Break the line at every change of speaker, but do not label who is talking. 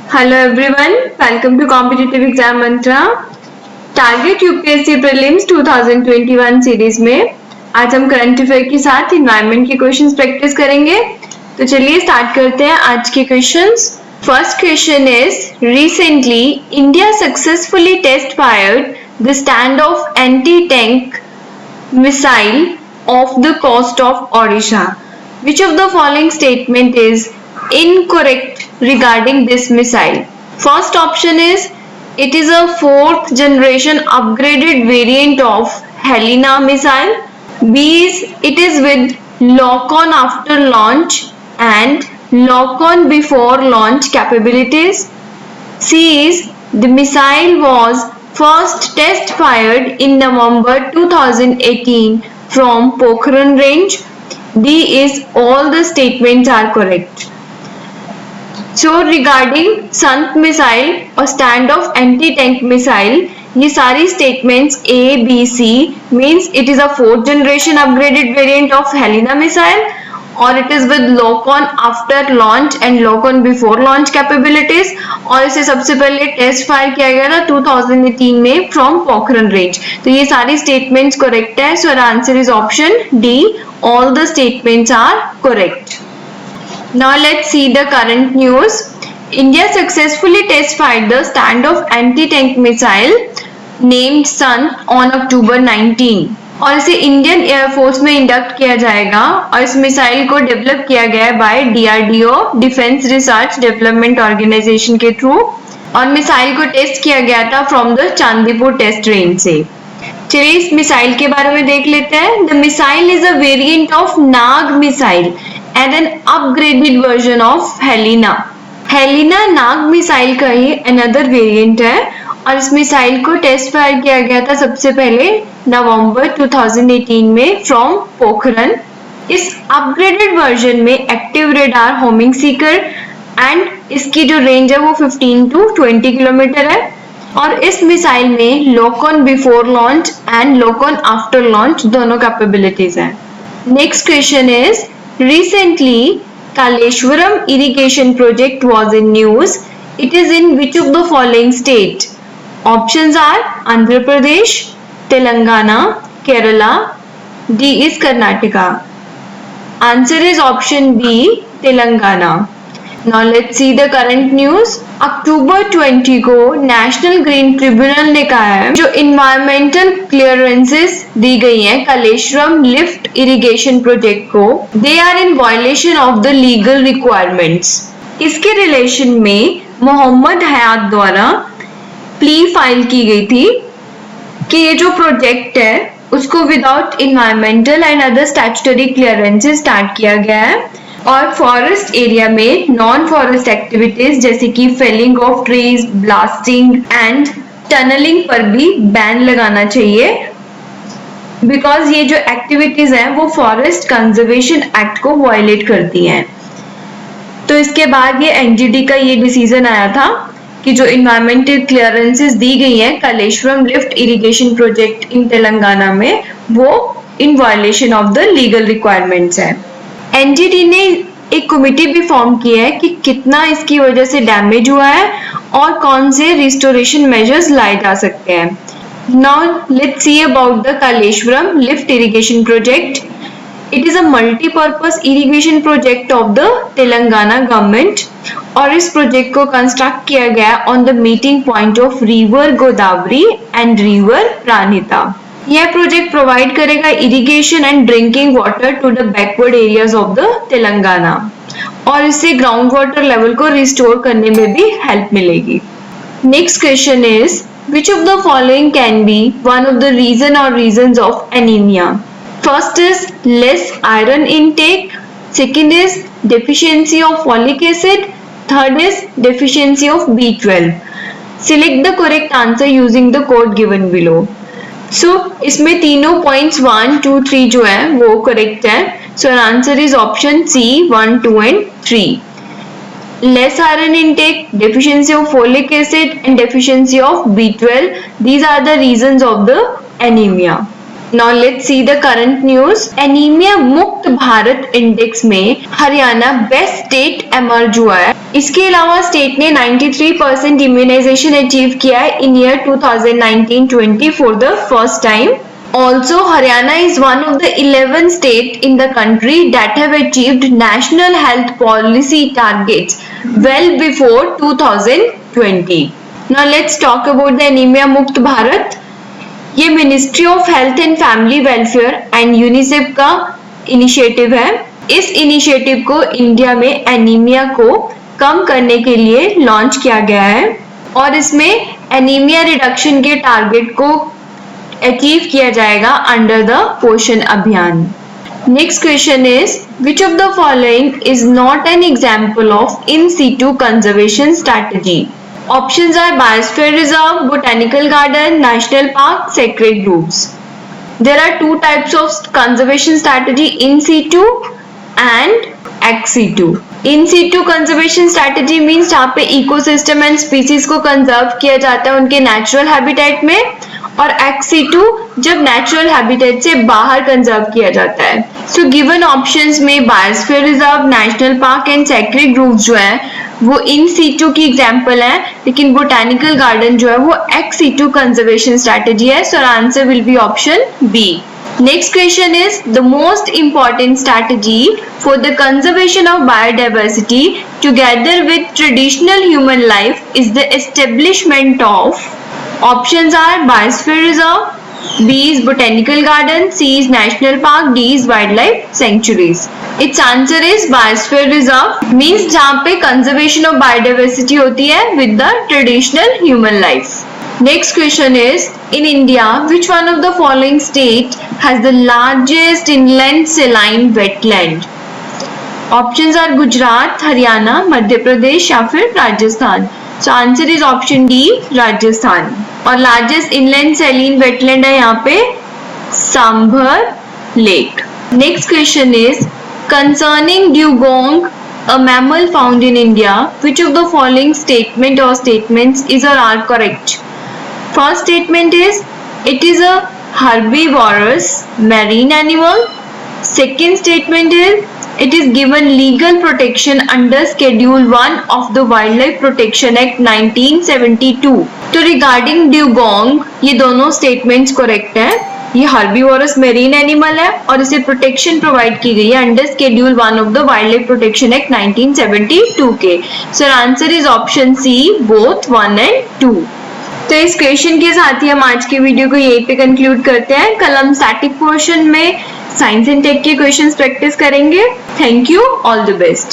Hello everyone, welcome to Competitive Exam Mantra. Target UPSC prelims 2021 series में आज हम current affair के साथ इन्वायरमेंट के क्वेश्चंस प्रैक्टिस करेंगे। तो चलिए स्टार्ट करते हैं आज के questions. First question is recently India successfully test fired the stand off anti tank missile off the coast of Odisha. Which of the following statement is incorrect regarding this missile? First option is it is a fourth generation upgraded variant of Helena missile. B is it is with lock on after launch and lock on before launch capabilities. C is the missile was first test fired in November 2018 from Pokhran range. D is all the statements are correct. So regarding Sant missile और stand of anti-tank missile, ये सारी statements A, B, C means it is a fourth generation upgraded variant of Helena missile और it is with lock on after launch and lock on before launch capabilities और इसे सबसे पहले test fire किया गया था 2018 में फ्रॉम पोखरन रेंज. तो ये सारी स्टेटमेंट्स करेक्ट है. So answer is option D, all the statements are correct. Now let's see the current news. India successfully test fired the stand of anti-tank missile named Sun on October 19 और इसे Indian air force में induct किया जाएगा और इस missile को develop किया गया है by DRDO defence research development organisation के थ्रू और मिसाइल को टेस्ट किया गया था from the Chandipur test range से. चलिए इस मिसाइल के बारे में देख लेते हैं. The missile is a variant of Nag missile and an upgraded version of Helina. Helina Nag missile का ही अनदर वेरिएंट है और इस मिसाइल को टेस्ट फायर किया गया था सबसे पहले नवंबर 2018 में फ्रॉम पोखरन. इस अपग्रेडेड वर्जन में active radar homing seeker and इसकी जो रेंज है वो 15 to 20 किलोमीटर है और इस मिसाइल में lock on before launch and lock on after launch दोनों कैपेबिलिटीज हैं. Next question is recently Kaleshwaram irrigation project was in news. It is in which of the following state? Options are Andhra Pradesh, Telangana, Kerala. D is Karnataka. Answer is option B, Telangana. Now let's see the current news. October 20 को national green tribunal ने कहा है जो environmental clearances दी गई हैं Kaleshwaram lift irrigation project को, they are in violation of the legal requirements. इसके relation में मोहम्मद हयात द्वारा प्ली फाइल की गई थी कि ये जो प्रोजेक्ट है उसको without environmental and other statutory clearances start किया गया है और फॉरेस्ट एरिया में नॉन फॉरेस्ट एक्टिविटीज जैसे कि felling of trees, blasting and tunnelling पर भी बैन लगाना चाहिए बिकॉज ये जो एक्टिविटीज हैं वो फॉरेस्ट कंजर्वेशन एक्ट को वायलेट करती हैं. तो इसके बाद ये एनजीटी का ये डिसीजन आया था कि जो इन्वायरमेंटल क्लियरेंसेस दी गई हैं Kaleshwaram lift irrigation project in Telangana में वो इन violation of the legal requirements है. एनजीटी ने एक कमेटी भी फॉर्म की है कि कितना इसकी वजह से डैमेज हुआ है और कौन से रिस्टोरेशन मेजर्स लाए जा सकते हैं. Now let's see about the Kaleshwaram lift irrigation project. It is a multipurpose irrigation project of the Telangana government और इस प्रोजेक्ट को कंस्ट्रक्ट किया गया on the meeting point of river Godavari and river Pranahita. यह प्रोजेक्ट प्रोवाइड करेगा irrigation and drinking water to the backward areas of the Telangana और इससे ground water level को रिस्टोर करने में भी हेल्प मिलेगी. Next question is which of the following can be one of the reason और reasons of anaemia? First is less iron intake, second is deficiency of folic acid, third is deficiency of B12. Select the correct answer using the code given below. So इसमें तीनों points 1, 2, 3 जो है वो correct है. So answer is option C 1, 2 and 3. Less iron intake, deficiency of folic acid and deficiency of B12. These are the reasons of the anemia. Now let's see the current news. Anaemia मुक्त Bharat index में Haryana best state emerge हुआ है। इसके अलावा state ने 93% immunisation achieve किया है in year 2019-20 for the first time. Also, Haryana is one of the 11 states in the country that have achieved national health policy targets well before 2020. Now let's talk about the anemia मुक्त भारत। ये ministry of health and family welfare and UNICEF का initiative है। इस initiative को India में anaemia को कम करने के लिए लॉन्च किया गया है और इसमें एनीमिया रिडक्शन के टारगेट को अचीव किया जाएगा under the Poshan Abhiyan. Next question is which of the following is not an example of in situ conservation strategy? Options are Biosphere Reserve, Botanical Garden, National Park, Sacred Groves. There are two types of conservation strategy: in situ and ex situ. In situ conservation strategy means जहाँ पे ecosystem and species को conserve किया जाता है उनके natural habitat में, और ex situ जब नेचुरल हैबिटेट से बाहर कंजर्व किया जाता है। सो गिवन ऑप्शंस में biosphere reserve, national park and sacred grooves जो है वो इन सीटू की एग्जाम्पल है, लेकिन बोटानिकल गार्डन जो है वो एक्स सीटू कंजर्वेशन स्ट्रैटेजी है। So answer will be option B. Next question is the most important strategy for the conservation of biodiversity together with traditional human life is the establishment of. Options are Biosphere Reserve, B is Botanical Garden, C is National Park, D is Wildlife Sanctuaries. Its answer is Biosphere Reserve, means जहाँ पे conservation of biodiversity होती है with the traditional human life. Next question is in India, which one of the following state has the largest inland saline wetland? Options are Gujarat, Haryana, Madhya Pradesh या फिर Rajasthan. So answer is option D, Rajasthan. और largest inland Salian wetland है यहाँ पे sambar lake. Next question is concerning dugong, a mammal found in India, which of the following statement or statements is or are correct? First statement is it is a herbivorous marine animal. Second statement is it is given legal protection under Schedule 1 of the Wildlife Protection Act 1972. तो regarding dugong ये दोनों statements correct है। ये herbivorous marine animal है और इसे protection provide की गई है under Schedule 1 of the Wildlife Protection Act 1972 के। So answer is option C, both 1 and 2। तो इस क्वेश्चन के साथ ही हम आज की वीडियो को यहीं पे कंक्लूड करते हैं। कल हम स्टैटिक पोर्शन में साइंस एंड टेक के क्वेश्चंस प्रैक्टिस करेंगे। Thank you, all the best.